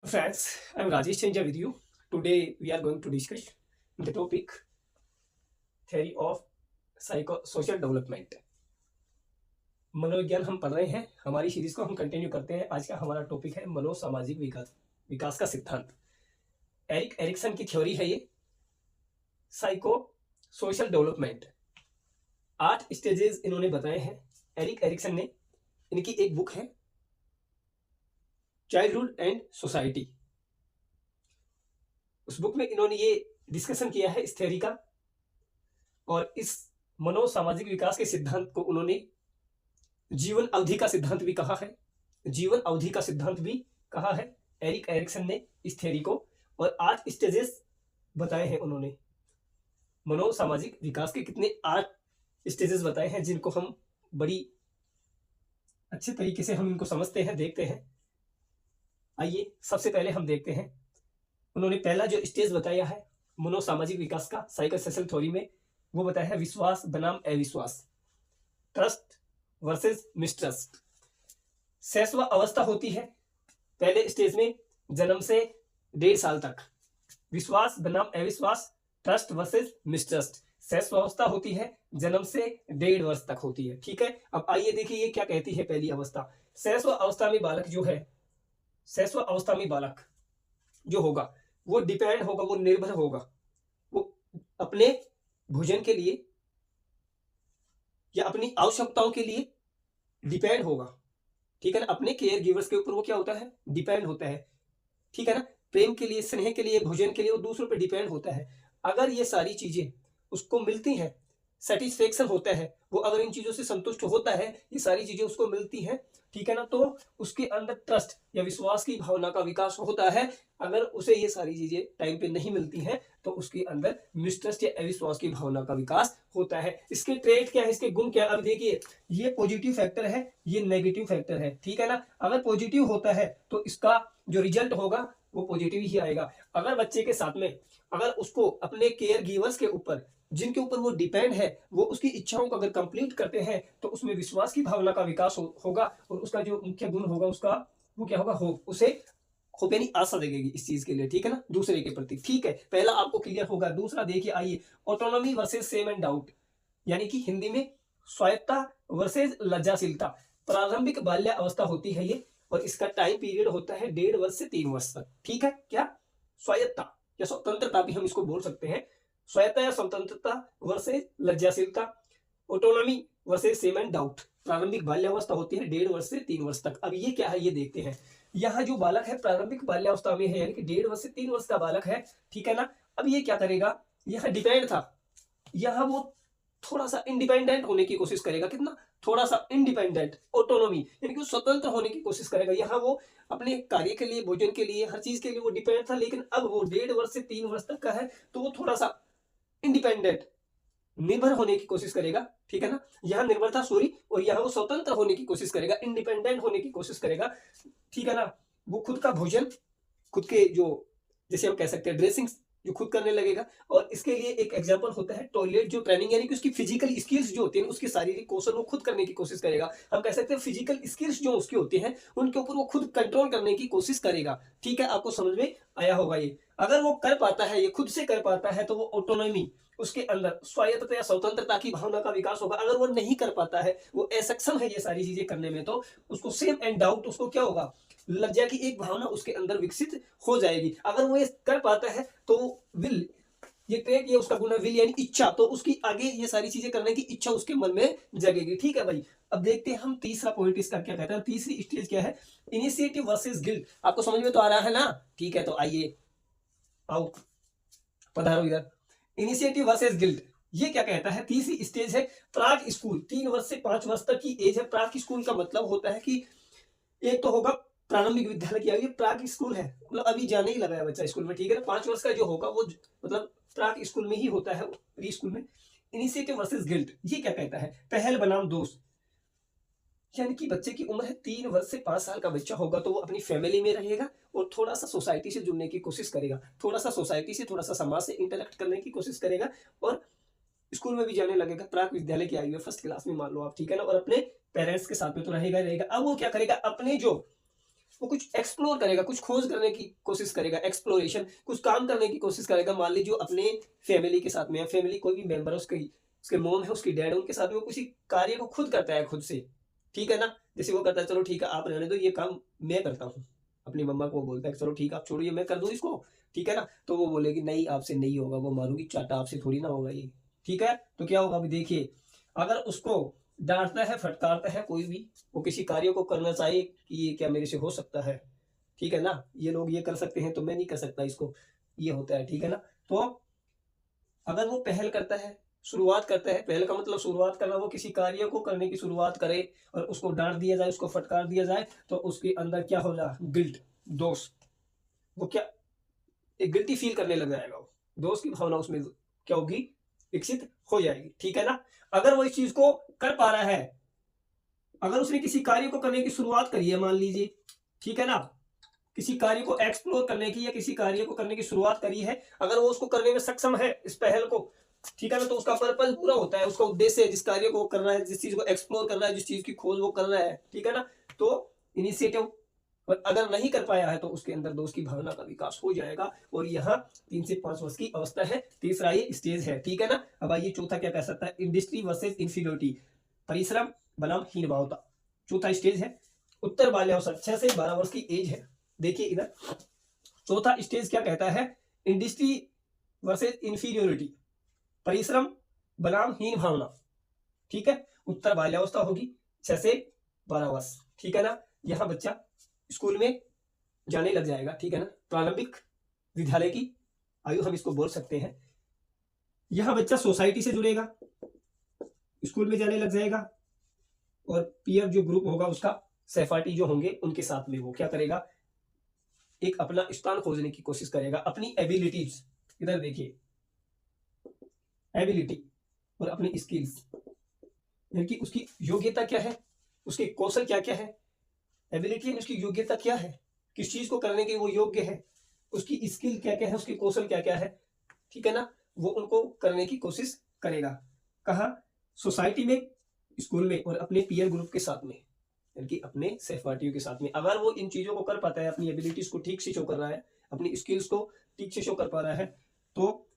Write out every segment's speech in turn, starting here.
Friends, I'm Rajesh Chenja with you. Today we are going to discuss the topic theory of psycho-social development. मनोविज्ञान हम पढ़ रहे हैं, हमारी सीरीज को हम कंटिन्यू करते हैं। आज का हमारा टॉपिक है मनोसामाजिक विकास का सिद्धांत। एरिक एरिक्सन की थ्योरी है ये साइको सोशल डेवलपमेंट। 8 स्टेजेस इन्होंने बताए हैं एरिक एरिक्सन ने। इनकी एक बुक है चाइल्डहुड एंड सोसाइटी। उस बुक में इन्होंने ये डिस्कशन किया है इस थ्योरी का, और इस मनोसामाजिक विकास के सिद्धांत को उन्होंने जीवन अवधि का सिद्धांत भी कहा है। जीवन अवधि का सिद्धांत भी कहा है एरिक एरिक्सन ने इस थ्योरी को। और 8 स्टेजेस बताए हैं उन्होंने। मनोसामाजिक विकास के कितने 8 स्टेजेस बताए हैं, जिनको हम बड़ी अच्छे तरीके से हम इनको समझते हैं, देखते हैं। आइए सबसे पहले हम देखते हैं। उन्होंने पहला जो स्टेज बताया है मनोसामाजिक विकास का साइकोसोशल थ्योरी में, वो बताया है विश्वास बनाम अविश्वास, ट्रस्ट वर्सेस मिसट्रस्ट। शैशव अवस्था होती है पहले स्टेज में, जन्म से 1.5 साल तक। विश्वास बनाम अविश्वास, ट्रस्ट वर्सेस मिसट्रस्ट। शैशव अवस्था होती है जन्म से 1.5 वर्ष तक होती है। ठीक है, अब आइए देखिए ये क्या कहती है पहली अवस्था। शैशव अवस्था में बालक जो है, शैशव अवस्था में बालक जो होगा वो डिपेंड होगा, वो निर्भर होगा, वो अपने भोजन के लिए या अपनी आवश्यकताओं के लिए डिपेंड होगा। ठीक है ना, अपने केयर गिवर्स के ऊपर वो क्या होता है, डिपेंड होता है। ठीक है ना, प्रेम के लिए, स्नेह के लिए, भोजन के लिए वो दूसरों पर डिपेंड होता है। अगर ये सारी चीजें उसको मिलती हैं, सेटिस्फेक्शन होता है, वो अगर इन चीजों से संतुष्ट होता है, ये सारी चीजें उसको मिलती हैं, ठीक है ना, तो उसके अंदर ट्रस्ट या विश्वास की भावना का विकास होता है। अगर उसे ये सारी चीजें टाइम पे नहीं मिलती हैं तो उसके अंदर मिसट्रस्ट या अविश्वास की भावना का विकास होता है। इसके ट्रेट क्या है, इसके गुण क्या है? अब देखिए, ये पॉजिटिव फैक्टर है, ये नेगेटिव फैक्टर है। ठीक है ना, अगर पॉजिटिव होता है तो इसका जो रिजल्ट होगा वो पॉजिटिव ही आएगा। अगर बच्चे के साथ में अगर उसको अपने केयर गिवर्स के ऊपर, जिनके ऊपर वो डिपेंड है, वो उसकी इच्छाओं को अगर कंप्लीट करते हैं तो उसमें विश्वास की भावना का विकास होगा। और उसका जो मुख्य गुण होगा उसका वो क्या होगा, होप। उसे होप यानी आशा जगेगी इस चीज के लिए। ठीक है ना, दूसरे के प्रति। ठीक है, पहला आपको क्लियर होगा। दूसरा देखिए, आइए, autonomy versus shame and doubt, यानी कि हिंदी में स्वायत्ता वर्सेस लज्जाशीलता। प्रारंभिक बाल्य अवस्था होती है ये, और इसका टाइम पीरियड होता है 1.5 वर्ष से 3 वर्ष तक। ठीक है, क्या स्वायत्ता या स्वतंत्रता भी हम इसको बोल सकते हैं। स्वायत्ता या स्वतंत्रता वर्सेस लज्जाशीलता, autonomy versus shame and doubt. प्रारंभिक बाल्यावस्था होती है 1.5 वर्ष से 3 वर्ष तक। अब ये क्या है ये देखते हैं। यहाँ जो बालक है प्रारंभिक बाल्यावस्था में है, यानी कि 1.5 वर्ष से 3 वर्ष का बालक है। ठीक है ना, अब ये क्या करेगा, यहाँ डिपेंड था, यहाँ वो थोड़ा सा इंडिपेंडेंट होने की कोशिश करेगा। कितना? थोड़ा सा इंडिपेंडेंट, ऑटोनॉमी, यानी कि स्वतंत्र होने की कोशिश करेगा। यहाँ वो अपने कार्य के लिए, भोजन के लिए, हर चीज के लिए वो डिपेंड था, लेकिन अब वो 1.5 वर्ष से 3 वर्ष तक का है तो वो थोड़ा सा इंडिपेंडेंट, निर्भर होने की कोशिश करेगा। ठीक है ना, यहाँ निर्भरता सॉरी, और यहाँ वो स्वतंत्र होने की कोशिश करेगा, इंडिपेंडेंट होने की कोशिश करेगा। ठीक है ना, वो खुद का भोजन, खुद के जो, जैसे हम कह सकते हैं ड्रेसिंग, जो खुद करने लगेगा। और इसके लिए एक एग्जांपल होता है टॉयलेट जो ट्रेनिंग, यानी कि उसकी फिजिकल स्किल्स जो होती है, उसकी शारीरिक कौशल वो खुद करने की कोशिश करेगा। हम कह सकते हैं फिजिकल स्किल्स जो उसकी होती हैं उनके ऊपर वो खुद कंट्रोल करने की कोशिश करेगा। ठीक है, आपको समझ में आया होगा ये। अगर वो कर पाता है, ये खुद से कर पाता है, तो वो ऑटोनॉमी, उसके अंदर स्वायत्तता या स्वतंत्रता की भावना का विकास होगा। अगर वो नहीं कर पाता है, वो असक्षम है ये सारी चीजें करने में, तो उसको सेम एंड डाउट, उसको क्या होगा, लज्जा की एक भावना उसके अंदर विकसित हो जाएगी। अगर वो ये कर पाता है तो विल, ये ट्रेट, ये उसका गुण है, विल यानी इच्छा, तो उसकी आगे ये सारी चीजें करने की इच्छा उसके मन में जगेगी। ठीक है भाई, अब देखते हैं हम तीसरा पॉइंट इसका क्या कहता है। तीसरी स्टेज क्या है, इनिशिएटिव वर्सेस गिल्ट। आपको समझ में तो आ रहा है ना? ठीक है, तो आइए, आओ, पधारो इधर। इनिशिएटिव वर्सेस गिल्ट, ये क्या कहता है, तीसरी स्टेज है प्राक स्कूल। 3 वर्ष से 5 वर्ष तक की एज है। प्राक स्कूल का मतलब होता है कि एक तो होगा प्रारंभिक विद्यालय की, ये प्राक स्कूल है, मतलब अभी जाने ही लगा है बच्चा स्कूल में। ठीक है ना, 5 वर्ष का जो होगा वो मतलब प्राक स्कूल में ही होता है, प्री स्कूल में। इनिशिएटिव वर्सेस गिल्ट, ये क्या कहता है, पहल बनाम दोष, यानी कि बच्चे की उम्र है 3 वर्ष से 5 साल का बच्चा होगा तो वो अपनी फैमिली में रहेगा और थोड़ा सा सोसाइटी से जुड़ने की कोशिश करेगा, थोड़ा सा सोसाइटी से, थोड़ा सा समाज से इंटरेक्ट करने की कोशिश करेगा, और स्कूल में भी जाने लगेगा, प्राक विद्यालय की आयु है, फर्स्ट क्लास में मान लो आप। ठीक है ना, और अपने पेरेंट्स के साथ में तो रहेगा रहेगा। अब वो क्या करेगा, अपने जो वो कुछ एक्सप्लोर करेगा, कुछ खोज करने की कोशिश करेगा, एक्सप्लोरेशन, कुछ काम करने की कोशिश करेगा। मान लीजिए जो अपने फैमिली के साथ में है, फैमिली कोई भी मेंबर है, उसके मोम है, उसकी डैड है, उनके साथ में वो किसी कार्य को खुद करता है, खुद से, ठीक है ना। जैसे वो कहता है चलो ठीक है आप रहने दो, ये काम मैं करता हूँ। अपनी मम्मा को वो बोलता है चलो ठीक है आप छोड़िए मैं कर दूँ इसको, ठीक है ना। तो वो बोलेगी नहीं आपसे नहीं होगा, वो मारूंगी चाटा, आपसे थोड़ी ना होगा ये, ठीक है। तो क्या होगा अभी देखिए, अगर उसको डांटता है, फटकारता है कोई भी, वो किसी कार्य को करना चाहे कि ये क्या मेरे से हो सकता है, ठीक है ना, ये लोग ये कर सकते हैं तो मैं नहीं कर सकता इसको, ये होता है, ठीक है ना। तो अगर वो पहल करता है, शुरुआत करता है, पहल का मतलब शुरुआत करना, वो किसी कार्य को करने की शुरुआत करे और उसको डांट दिया जाए, उसको फटकार दिया जाए, तो उसके अंदर क्या हो जाए, गिल्ट, दोष, वो क्या एक गिल्टी फील करने लग जाएगा, वो दोष की भावना उसमें क्या होगी, विकसित हो जाएगी, ठीक है ना। अगर वो इस चीज को कर पा रहा है, अगर उसने किसी कार्य को करने की शुरुआत करी है मान लीजिए, ठीक है ना, किसी कार्य को एक्सप्लोर करने की या किसी कार्य को करने की शुरुआत करी है, अगर वो उसको करने में सक्षम है इस पहल को, ठीक है ना, तो उसका पर्पज पूरा होता है, उसका उद्देश्य जिस कार्य को कर रहा है, जिस चीज को एक्सप्लोर कर रहा है, जिस चीज की खोज वो कर रहा है, ठीक है ना, तो इनिशिएटिव। और अगर नहीं कर पाया है तो उसके अंदर दोष की भावना का विकास हो जाएगा। और यहाँ 3 से 5 वर्ष की अवस्था है, तीसरा ये स्टेज है, ठीक है ना। अब आइए चौथा क्या कह सकता है, इंडस्ट्री वर्सेज इंफीरियोरिटी, परिश्रम बनाम हीनभावता, चौथा स्टेज है। उत्तर बाल्यावस्था 6 से 12 वर्ष की एज है। देखिए इधर चौथा स्टेज क्या कहता है, इंडस्ट्री वर्सेज इंफीरियोरिटी, परिश्रम बनाम हीन भावना, ठीक है। उत्तर बाल्यावस्था होगी 6 से 12 वर्ष, ठीक है ना। यहां बच्चा स्कूल में जाने लग जाएगा, ठीक है ना, प्रारंभिक विद्यालय की आयु हम इसको बोल सकते हैं। यहां बच्चा सोसाइटी से जुड़ेगा, स्कूल में जाने लग जाएगा, और पीयर जो ग्रुप होगा उसका, सहपाठी जो होंगे उनके साथ में वो क्या करेगा, एक अपना स्थान खोजने की कोशिश करेगा, अपनी एबिलिटीज, इधर देखिए एबिलिटी और अपनी स्किल्स, यानी कि उसकी योग्यता क्या है, उसके कौशल क्या क्या है। एबिलिटी यानी उसकी योग्यता क्या है, किस चीज को करने के वो योग्य है, उसकी स्किल क्या क्या है, उसके कौशल क्या क्या है, ठीक है ना, वो उनको करने की कोशिश करेगा। कहा, सोसाइटी में, स्कूल में, और अपने पीयर ग्रुप के साथ में, यानी कि अपने सहपाठियों के साथ में। अगर वो इन चीजों को कर पाता है, अपनी एबिलिटीज को ठीक से शो कर रहा है, अपनी स्किल्स को ठीक से शो कर पा रहा है, तो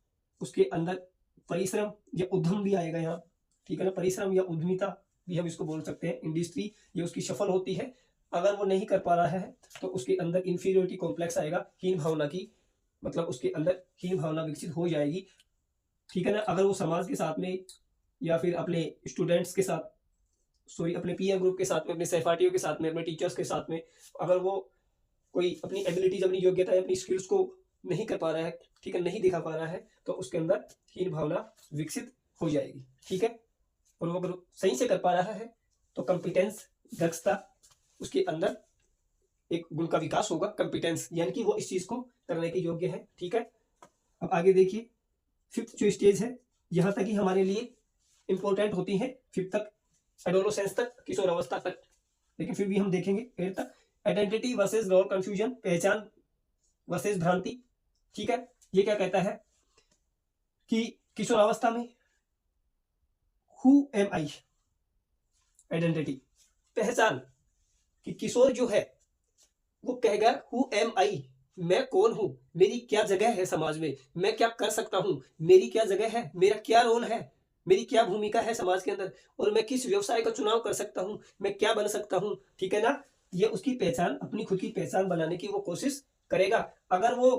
उसके अंदर परिश्रम या उद्यम भी आएगा यहाँ, ठीक है ना, परिश्रम या उद्यमिता भी हम इसको बोल सकते हैं। इंडस्ट्री ये उसकी सफल होती है। अगर वो नहीं कर पा रहा है तो उसके अंदर इंफीरियोरिटी कॉम्प्लेक्स आएगा, हीन भावना की, मतलब उसके अंदर हीन भावना विकसित हो जाएगी, ठीक है ना। अगर वो समाज के साथ में या फिर अपने स्टूडेंट्स के साथ, सॉरी अपने पीयर ग्रुप के साथ में, अपने सहपाठियों के साथ में, अपने टीचर्स के साथ में, अगर वो कोई अपनी एबिलिटीज, अपनी योग्यता या अपनी स्किल्स को नहीं कर पा रहा है, ठीक है, नहीं दिखा पा रहा है, तो उसके अंदर हीन भावना विकसित हो जाएगी, ठीक है। और वो अगर सही से कर पा रहा है तो कॉम्पिटेंस, दक्षता, उसके अंदर एक गुण का विकास होगा, कॉम्पिटेंस, यानी कि वो इस चीज को करने के योग्य है, ठीक है। अब आगे देखिए, फिफ्थ जो स्टेज है, यहां तक ही हमारे लिए इंपॉर्टेंट होती है, फिफ्थ तक, एडोलोसेंस तक, किशोर अवस्था तक, लेकिन फिर भी हम देखेंगे एट तक। आइडेंटिटी वर्सेस रोल कंफ्यूजन, पहचान वर्सेस भ्रांति, ठीक है। ये क्या कहता है कि किशोर अवस्था में हु एम आई, आइडेंटिटी, पहचान, कि किशोर जो है वो कहेगा हु एम आई, मैं कौन हूं, मेरी क्या जगह है समाज में, मैं क्या कर सकता हूं, मेरी क्या जगह है, मेरा क्या रोल है, मेरी क्या भूमिका है समाज के अंदर, और मैं किस व्यवसाय का चुनाव कर सकता हूं, मैं क्या बन सकता हूं, ठीक है ना। ये उसकी पहचान, अपनी खुद की पहचान बनाने की वो कोशिश करेगा। अगर वो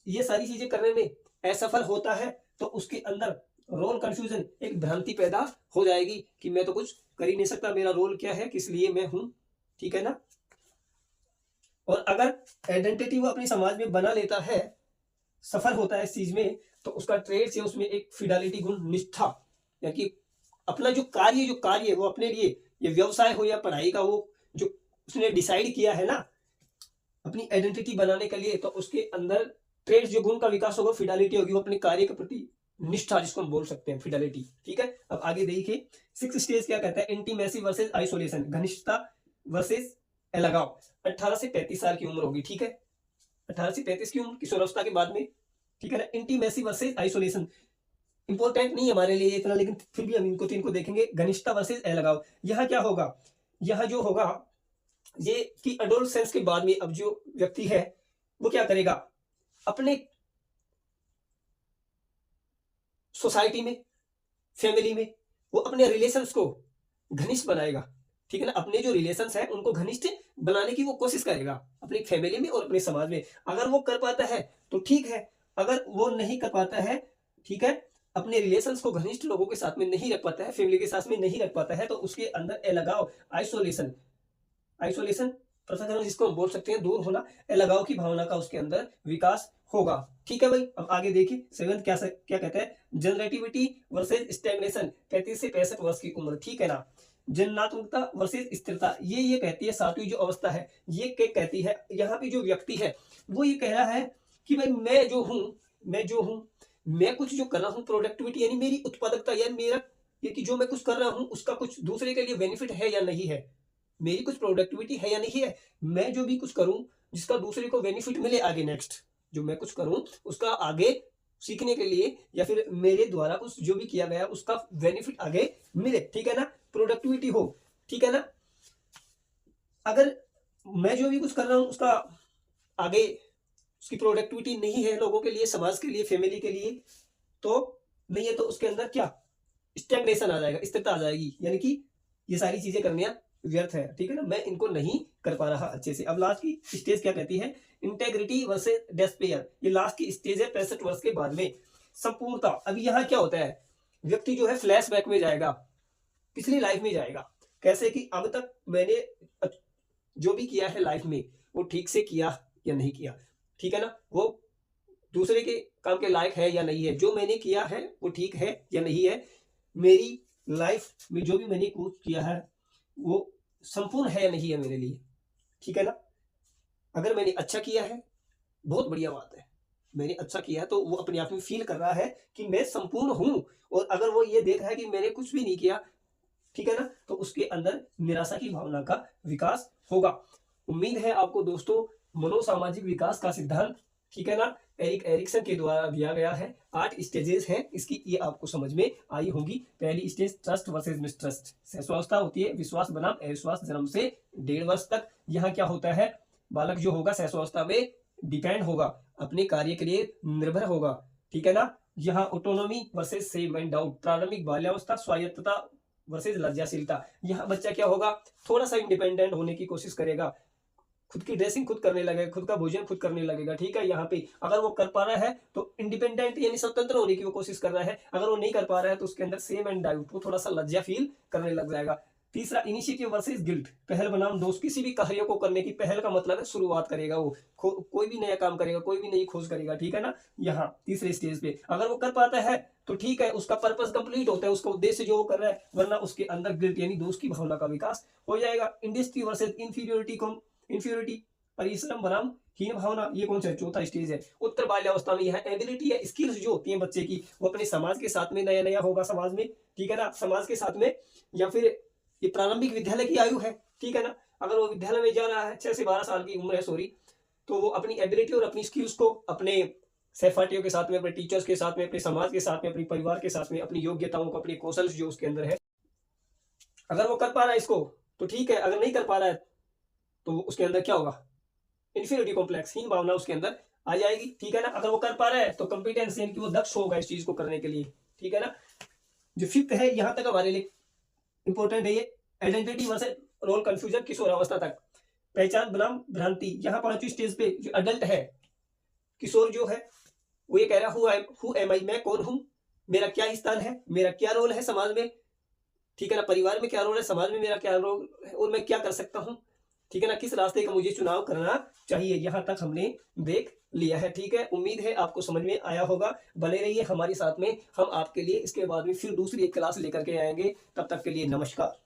ये सारी चीजें करने में असफल होता है तो उसके अंदर रोल कंफ्यूजन, एक भ्रांति पैदा हो जाएगी कि मैं तो कुछ कर ही नहीं सकता, मेरा रोल क्या है, किस लिए मैं हूं, ठीक है ना। और अगर आइडेंटिटी वो अपनी समाज में बना लेता है, सफल होता है इस चीज में, तो उसका ट्रेड से उसमें एक फिडेलिटी गुण, निष्ठा, यानी कि अपना जो कार्य है वो अपने लिए, ये व्यवसाय हो या पढ़ाई का, वो जो उसने डिसाइड किया है ना अपनी आइडेंटिटी बनाने के लिए, तो उसके अंदर ट्रेड जो गुण का विकास होगा, फिडेलिटी होगी, वो अपने कार्य के प्रति निष्ठा, जिसको हम बोल सकते हैं फिडेलिटी, ठीक है। अब आगे देखिए, सिक्स स्टेज क्या कहता है, इंटीमेसी वर्सेस आइसोलेशन, घनिष्ठता वर्सेस अलगाव। 18 से 35 साल की उम्र होगी, ठीक है, 18 से 35 की उम्र किशोरावस्था के बाद में, ठीक है ना। इंटीमेसी वर्सेस आइसोलेशन इंपॉर्टेंट नहीं है हमारे लिए इतना, लेकिन फिर भी हम इनको तीन को देखेंगे। घनिष्ठता वर्सेस अलगाव, यह क्या होगा, यह जो होगा ये कि एडोलसेंस के बाद में अब जो व्यक्ति है वो क्या करेगा, अपने सोसाइटी में, फैमिली में वो अपने रिलेशंस को घनिष्ठ बनाएगा, ठीक है ना। अपने जो रिलेशंस है उनको घनिष्ठ बनाने की वो कोशिश करेगा अपनी फैमिली में और अपने समाज में। अगर वो कर पाता है तो ठीक है, अगर वो नहीं कर पाता है, ठीक है, अपने रिलेशंस को घनिष्ठ लोगों के साथ में नहीं रख पाता है, फैमिली के साथ में नहीं रख पाता है, तो उसके अंदर अलगाव, आइसोलेशन, आइसोलेशन पृथक्करण जिसको हम बोल सकते हैं, दूर होना, अलगाव की भावना का उसके अंदर विकास होगा। ठीक है भाई, अब आगे देखिए सेवंथ क्या कहता है, जनरेटिविटी वर्सेज स्टैग्नेशन, 35 से 65 वर्ष की उम्र, ठीक है ना। जननात्मकता वर्सेज स्थिरता, ये कहती है सातवीं जो अवस्था है, ये कहती है यहाँ पे जो व्यक्ति है वो ये कह रहा है कि भाई मैं जो हूँ मैं कुछ जो कर रहा हूँ, प्रोडक्टिविटी यानी मेरी उत्पादकता, या मेरा ये कि जो मैं कुछ कर रहा हूँ उसका कुछ दूसरे के लिए बेनिफिट है या नहीं है, मेरी कुछ प्रोडक्टिविटी है या नहीं है, मैं जो भी कुछ करूं जिसका दूसरे को बेनिफिट मिले आगे, नेक्स्ट जो मैं कुछ करूं उसका आगे सीखने के लिए या फिर मेरे द्वारा कुछ जो भी किया गया उसका बेनिफिट आगे मिले, ठीक है ना, प्रोडक्टिविटी हो, ठीक है ना। अगर मैं जो भी कुछ कर रहा हूं उसका आगे उसकी प्रोडक्टिविटी नहीं है लोगों के लिए, समाज के लिए, फैमिली के लिए, तो नहीं है तो उसके अंदर क्या स्टैग्नेशन आ जाएगा, स्थिरता आ जाएगी, यानी कि ये सारी चीजें करने व्यर्थ है, ठीक है ना, मैं इनको नहीं कर पा रहा अच्छे से। अब लास्ट की स्टेज क्या कहती है, इंटेग्रिटी वर्सेस डेस्पेयर, ये लास्ट की स्टेज है 65 वर्ष के बाद में, संपूर्णता। अभी यहाँ क्या होता है, व्यक्ति जो है फ्लैशबैक में जाएगा, पिछली लाइफ में जाएगा, कैसे कि अब तक मैंने जो भी किया है लाइफ में वो ठीक से किया या नहीं किया, ठीक है ना, वो दूसरे के काम के लायक है या नहीं है, जो मैंने किया है वो ठीक है या नहीं है, मेरी लाइफ में जो भी मैंने कुछ किया है वो संपूर्ण है या नहीं है मेरे लिए, ठीक है ना। अगर मैंने अच्छा किया है बहुत बढ़िया बात है, मैंने अच्छा किया है तो वो अपने आप में फील कर रहा है कि मैं संपूर्ण हूं, और अगर वो ये देख रहा है कि मैंने कुछ भी नहीं किया, ठीक है ना, तो उसके अंदर निराशा की भावना का विकास होगा। उम्मीद है आपको दोस्तों मनोसामाजिक विकास का सिद्धांत, ठीक है ना, एरिक एरिक्सन के द्वारा दिया गया है, 8 स्टेजेस हैं इसकी, ये आपको समझ में आई होंगी। पहली स्टेज ट्रस्ट वर्सेस मिसट्रस्ट, सहस्वावस्था होती है विश्वास बनाम अविश्वास, जन्म से 1.5 वर्ष तक। यहाँ क्या होता है, बालक जो होगा सहस्वावस्था में डिपेंड होगा, अपने कार्य के लिए निर्भर होगा, ठीक है ना। यहाँ autonomy versus shame and doubt, प्रारंभिक बाल्यावस्था स्वायत्तता वर्सेज लज्जाशीलता, यहाँ बच्चा क्या होगा, थोड़ा सा इंडिपेंडेंट होने की कोशिश करेगा, खुद की ड्रेसिंग खुद करने लगेगा, खुद का भोजन खुद करने लगेगा, ठीक है। यहाँ पे अगर वो कर पा रहा है तो इंडिपेंडेंट यानी स्वतंत्र होने की वो कोशिश कर रहा है, अगर वो नहीं कर पा रहा है तो उसके अंदर सेम एंड डाउट, वो थोड़ा सा लज्जा फील करने लग जाएगा। तीसरा इनिशिएटिव वर्सेस गिल्ट, पहल बनाम दोष, किसी भी कार्य को करने की पहल का मतलब है शुरुआत करेगा वो, कोई भी नया काम करेगा, कोई भी नई खोज करेगा, ठीक है ना। यहाँ तीसरे स्टेज पे अगर वो कर पाता है तो ठीक है, उसका पर्पस कंप्लीट होता है, उसका उद्देश्य जो वो कर रहा है, वरना उसके अंदर गिल्ट यानी दोष की भावना का विकास हो जाएगा। इंडस्ट्री वर्सेज इंफीरियोरिटी, परिश्रम बनाम हीन भावना, ये कौन सा चौथा स्टेज है, उत्तर बाल्यावस्था में। यह एबिलिटी या स्किल्स जो होती है बच्चे की, वो अपने समाज के साथ में नया नया होगा, समाज में, ठीक है ना, समाज के साथ में, या फिर ये प्रारंभिक विद्यालय की आयु है, ठीक है ना, अगर वो विद्यालय में जा रहा है 6 से 12 साल की उम्र है, सॉरी, तो वो अपनी एबिलिटी और अपनी स्किल्स को अपने सहपाठियों के साथ में, अपने टीचर्स के साथ में, अपने समाज के साथ में, अपने परिवार के साथ में, अपनी योग्यताओं को, अपने कौशल जो उसके अंदर है, अगर वो कर पा रहा है इसको तो ठीक है, अगर नहीं कर पा रहा है तो उसके अंदर क्या होगा, इंफीरियरिटी कॉम्प्लेक्स, हीन भावना उसके अंदर आ जाएगी, ठीक है ना। अगर वो कर पा रहा है तो कॉम्पिटेंस यानी कि वो दक्ष होगा इस चीज को करने के लिए, ठीक है ना। जो फिफ्थ है यहाँ तक हमारे लिए इंपॉर्टेंट है, ये आइडेंटिटी वर्सेस रोल कंफ्यूजन, किशोरावस्था तक, पहचान बनाम भ्रांति। यहाँ 5वीं स्टेज पे जो अडल्ट है, किशोर जो है वो ये कह रहा है हु एम आई, मैं कौन हूं, मेरा क्या स्थान है, मेरा क्या रोल है समाज में, ठीक है ना, परिवार में क्या रोल है, समाज में मेरा क्या रोल है, और मैं क्या कर सकता हूँ, ठीक है ना, किस रास्ते का मुझे चुनाव करना चाहिए। यहाँ तक हमने देख लिया है, ठीक है। उम्मीद है आपको समझ में आया होगा, बने रहिए हमारे साथ में, हम आपके लिए इसके बाद में फिर दूसरी एक क्लास लेकर के आएंगे, तब तक के लिए नमस्कार।